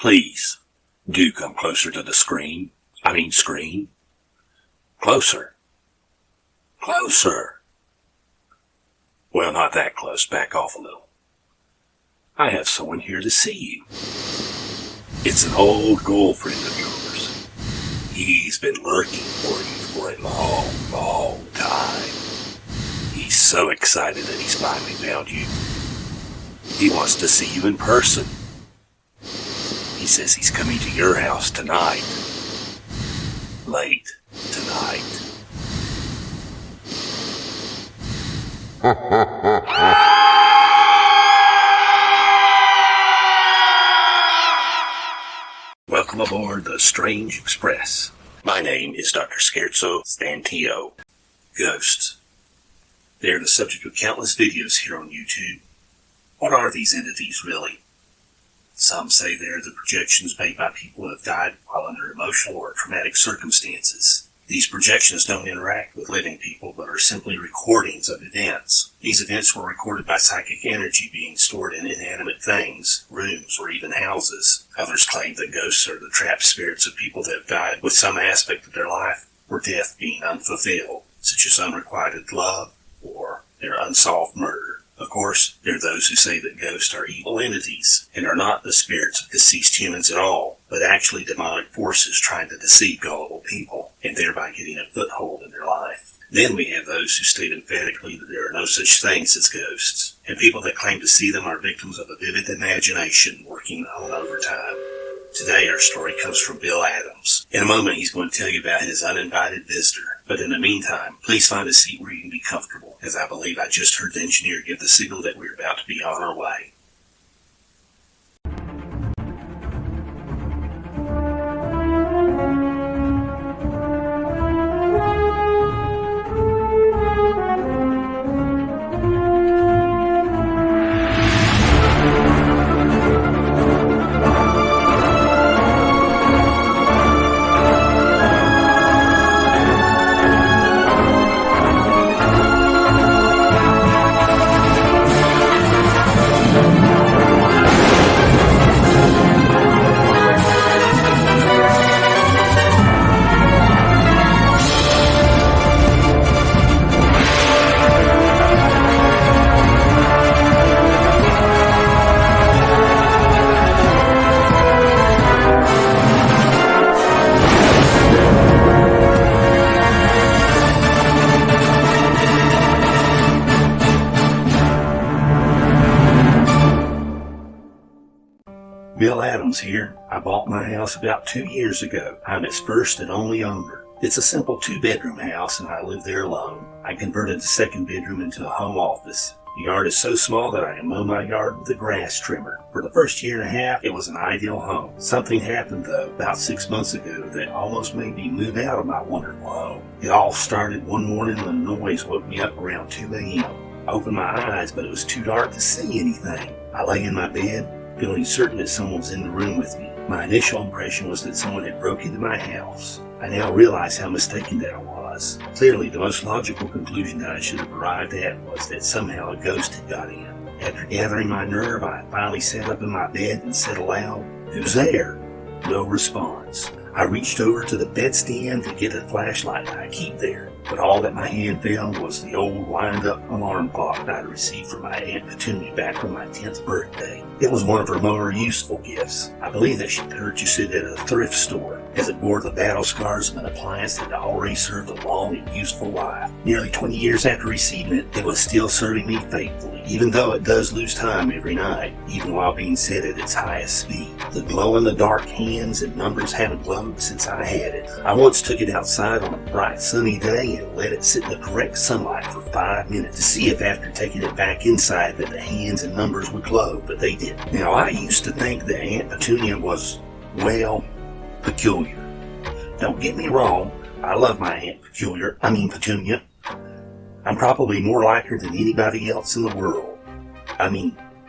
Please, do come closer to the screen. Screen. Closer. Closer. Well, not that close. Back off a little. I have someone here to see you. It's an old girlfriend of yours. He's been lurking for you for a long, long time. He's so excited that he's finally found you. He wants to see you in person. He says he's coming to your house tonight. Late tonight. Welcome aboard the Strange Express. My name is Dr. Scherzo Stantio. Ghosts. They are the subject of countless videos here on YouTube. What are these entities really? Some say they're the projections made by people who have died while under emotional or traumatic circumstances. These projections don't interact with living people, but are simply recordings of events. These events were recorded by psychic energy being stored in inanimate things, rooms, or even houses. Others claim that ghosts are the trapped spirits of people that have died with some aspect of their life or death being unfulfilled, such as unrequited love or their unsolved murder. Of course, there are those who say that ghosts are evil entities and are not the spirits of deceased humans at all, but actually demonic forces trying to deceive gullible people and thereby getting a foothold in their life. Then we have those who state emphatically that there are no such things as ghosts, and people that claim to see them are victims of a vivid imagination working on overtime. Today our story comes from Bill Adams. In a moment he's going to tell you about his uninvited visitor, but in the meantime, please find a seat where you can be comfortable, as I believe I just heard the engineer give the signal that we're about to be on our way. Bill Adams here. I bought my house about 2 years ago. I'm its first and only owner. It's a simple 2-bedroom house and I live there alone. I converted the second bedroom into a home office. The yard is so small that I can mow my yard with a grass trimmer. For the first year and a half, it was an ideal home. Something happened though, about 6 months ago, that almost made me move out of my wonderful home. It all started one morning when a noise woke me up around 2 a.m. I opened my eyes, but it was too dark to see anything. I lay in my bed, feeling certain that someone was in the room with me. My initial impression was that someone had broken into my house. I now realize how mistaken that I was. Clearly, the most logical conclusion that I should have arrived at was that somehow a ghost had got in. After gathering my nerve, I finally sat up in my bed and said aloud, "Who's there?" No response. I reached over to the bedstand to get a flashlight I keep there, but all that my hand found was the old wind-up alarm clock I'd received from my Aunt Petunia back on my 10th birthday. It was one of her more useful gifts. I believe that she purchased it at a thrift store, as it bore the battle scars of an appliance that had already served a long and useful life. Nearly 20 years after receiving it, it was still serving me faithfully, even though it does lose time every night, even while being set at its highest speed. The glow-in-the-dark hands and numbers haven't glowed since I had it. I once took it outside on a bright sunny day and let it sit in the correct sunlight for 5 minutes to see if after taking it back inside that the hands and numbers would glow, but they didn't. Now, I used to think that Aunt Petunia was, well, peculiar. Don't get me wrong, I love my Aunt Petunia. I'm probably more like her than anybody else in the world.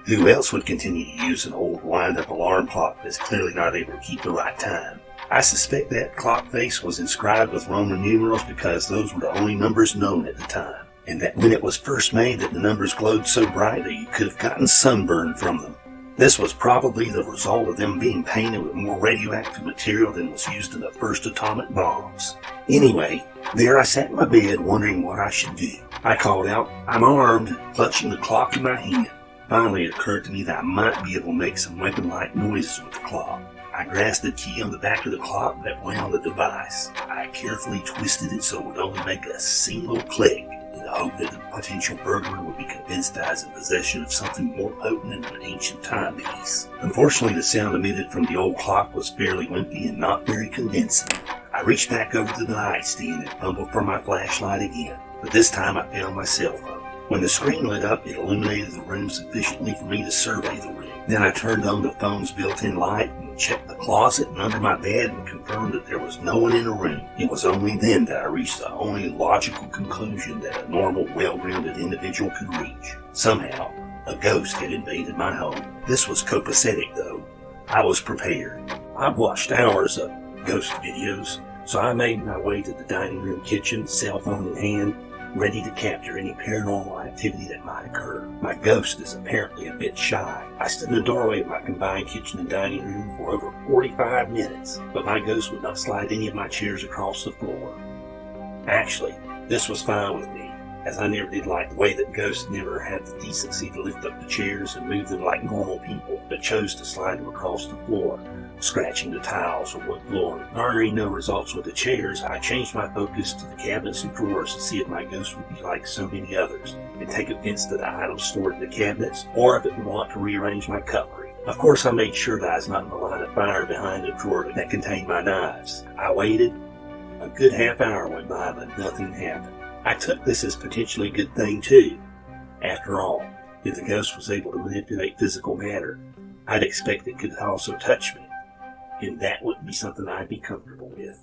Who else would continue to use an old wind-up alarm clock that's clearly not able to keep the right time? I suspect that clock face was inscribed with Roman numerals because those were the only numbers known at the time, and that when it was first made that the numbers glowed so bright that you could have gotten sunburn from them. This was probably the result of them being painted with more radioactive material than was used in the first atomic bombs. Anyway, there I sat in my bed wondering what I should do. I called out, "I'm armed," clutching the clock in my hand. Finally, it occurred to me that I might be able to make some weapon-like noises with the clock. I grasped the key on the back of the clock that went on the device. I carefully twisted it so it would only make a single click, in the hope that the potential burglar would be convinced I was in possession of something more potent than an ancient timepiece. Unfortunately, the sound emitted from the old clock was fairly wimpy and not very convincing. I reached back over to the nightstand and fumbled for my flashlight again, but this time I found my cell phone. When the screen lit up, it illuminated the room sufficiently for me to survey the room. Then I turned on the phone's built-in light and checked the closet and under my bed and confirmed that there was no one in the room. It was only then that I reached the only logical conclusion that a normal, well-grounded individual could reach. Somehow, a ghost had invaded my home. This was copacetic, though. I was prepared. I've watched hours of ghost videos, so I made my way to the dining room kitchen, cell phone in hand, ready to capture any paranormal activity that might occur. My ghost is apparently a bit shy. I stood in the doorway of my combined kitchen and dining room for over 45 minutes, but my ghost would not slide any of my chairs across the floor. Actually, this was fine with me, as I never did like the way that ghosts never had the decency to lift up the chairs and move them like normal people, but chose to slide them across the floor, scratching the tiles or wood floor. Garnering no results with the chairs, I changed my focus to the cabinets and drawers to see if my ghost would be like so many others and take offense to the items stored in the cabinets, or if it would want to rearrange my cutlery. Of course, I made sure that I was not in the line of fire behind the drawer that contained my knives. I waited. A good half hour went by, but nothing happened. I took this as potentially a good thing too. After all, if the ghost was able to manipulate physical matter, I'd expect it could also touch me, and that wouldn't be something I'd be comfortable with.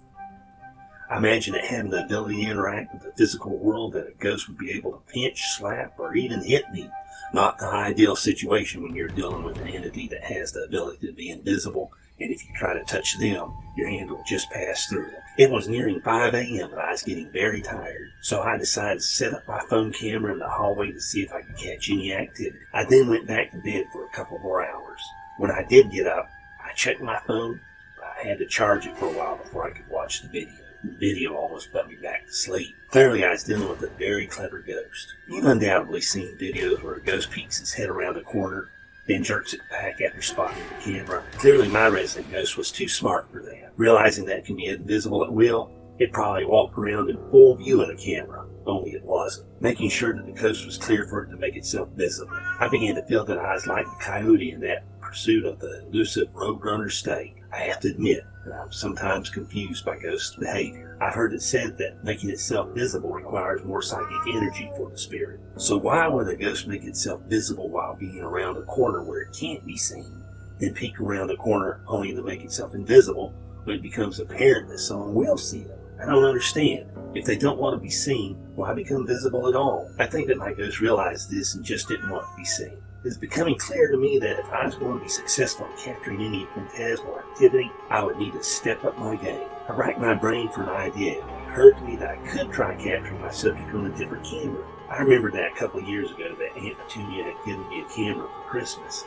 I imagine that having the ability to interact with the physical world, that a ghost would be able to pinch, slap, or even hit me. Not the ideal situation when you're dealing with an entity that has the ability to be invisible, and if you try to touch them, your hand will just pass through them. It was nearing 5 a.m. and I was getting very tired, so I decided to set up my phone camera in the hallway to see if I could catch any activity. I then went back to bed for a couple more hours. When I did get up, I checked my phone, but I had to charge it for a while before I could watch the video. The video almost put me back to sleep. Clearly, I was dealing with a very clever ghost. You've undoubtedly seen videos where a ghost peeks his head around a corner, then jerks it back after spotting the camera. Clearly, my resident ghost was too smart for that. Realizing that it can be invisible at will, it probably walked around in full view of the camera, only it wasn't, making sure that the coast was clear for it to make itself visible. I began to feel that I was like the coyote in that pursuit of the elusive roadrunner state. I have to admit that I'm sometimes confused by ghost behavior. I've heard it said that making itself visible requires more psychic energy for the spirit. So why would a ghost make itself visible while being around a corner where it can't be seen, then peek around the corner only to make itself invisible when it becomes apparent that someone will see them? I don't understand. If they don't want to be seen, why become visible at all? I think that my ghost realized this and just didn't want to be seen. It's becoming clear to me that if I was going to be successful in capturing any phantasmal activity, I would need to step up my game. I racked my brain for an idea. It occurred to me that I could try capturing my subject on a different camera. I remembered that a couple of years ago that Aunt Petunia had given me a camera for Christmas.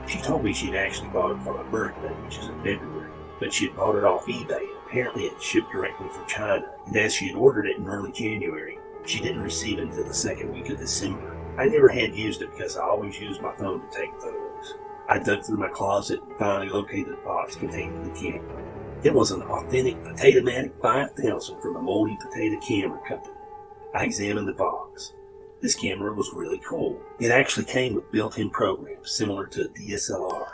She told me she'd actually bought it for my birthday, which is in February, but she had bought it off eBay. Apparently it shipped directly from China, and as she had ordered it in early January, she didn't receive it until the second week of December. I never had used it because I always used my phone to take photos. I dug through my closet and finally located the box containing the camera. It was an authentic Potatomatic 5000 from the Moldy Potato Camera Company. I examined the box. This camera was really cool. It actually came with built-in programs similar to a DSLR,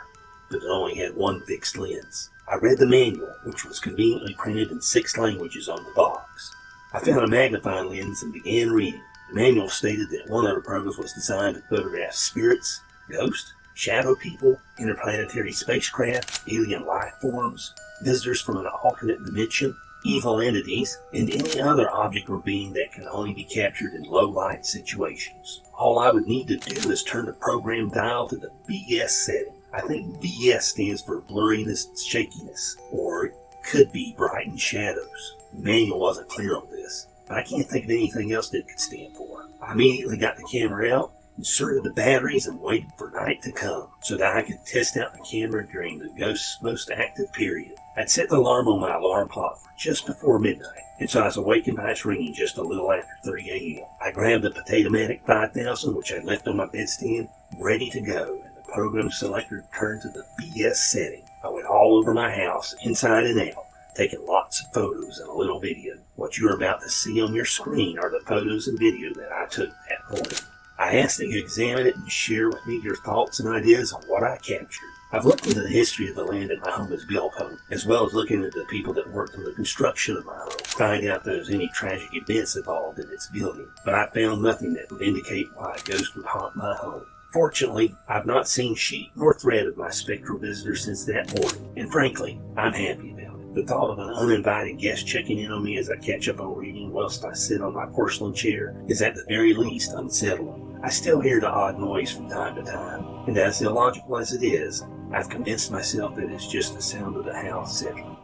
but it only had one fixed lens. I read the manual, which was conveniently printed in 6 languages on the box. I found a magnifying lens and began reading. The manual stated that one of the programs was designed to photograph spirits, ghosts, shadow people, interplanetary spacecraft, alien life forms, visitors from an alternate dimension, evil entities, and any other object or being that can only be captured in low-light situations. All I would need to do is turn the program dial to the BS setting. I think BS stands for blurriness and shakiness, or it could be brightened shadows. The manual wasn't clear on this, but I can't think of anything else that it could stand for. I immediately got the camera out inserted the batteries, and waited for night to come so that I could test out the camera during the ghost's most active period. I'd set the alarm on my alarm clock for just before midnight, and so I was awakened by its ringing just a little after 3 a.m. I grabbed the Potato-Matic 5000, which I'd left on my bedstand, ready to go, and the program selector turned to the BS setting. I went all over my house, inside and out, taking lots of photos and a little video. What you're about to see on your screen are the photos and video that I took that morning. I ask that you examine it and share with me your thoughts and ideas on what I captured. I've looked into the history of the land that my home is built on, as well as looking into the people that worked on the construction of my home, to find out if there was any tragic events involved in its building. But I found nothing that would indicate why a ghost would haunt my home. Fortunately, I've not seen sheet nor thread of my spectral visitor since that morning, and frankly, I'm happy about it. The thought of an uninvited guest checking in on me as I catch up on reading whilst I sit on my porcelain chair is at the very least unsettling. I still hear the odd noise from time to time, and as illogical as it is, I've convinced myself that it's just the sound of the house settling.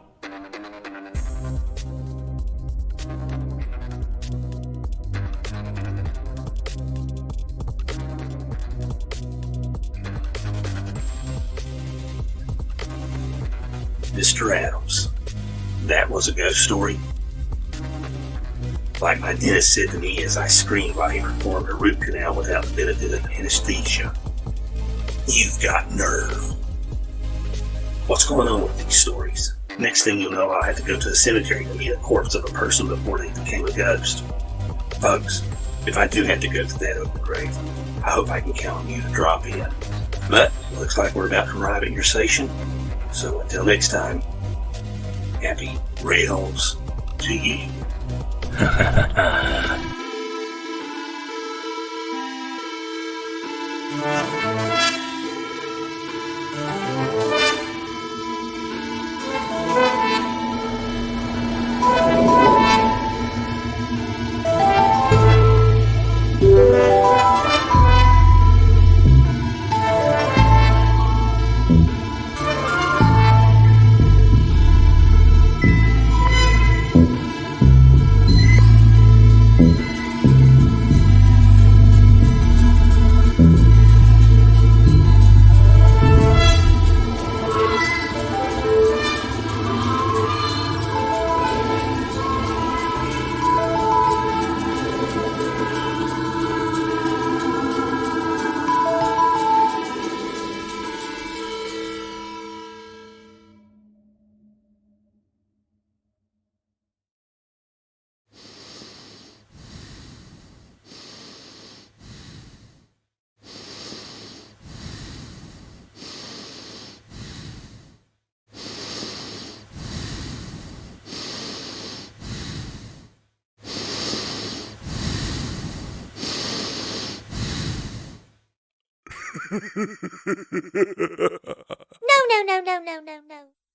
Mr. Adams. That was a ghost story. Like my dentist said to me as I screamed while he performed a root canal without the benefit of anesthesia. You've got nerve. What's going on with these stories? Next thing you'll know, I'll have to go to the cemetery to meet a corpse of a person before they became a ghost. Folks, if I do have to go to that open grave, I hope I can count on you to drop in. But it looks like we're about to arrive at your station, so until next time, happy rails to you. No, no, no, no, no, no, no.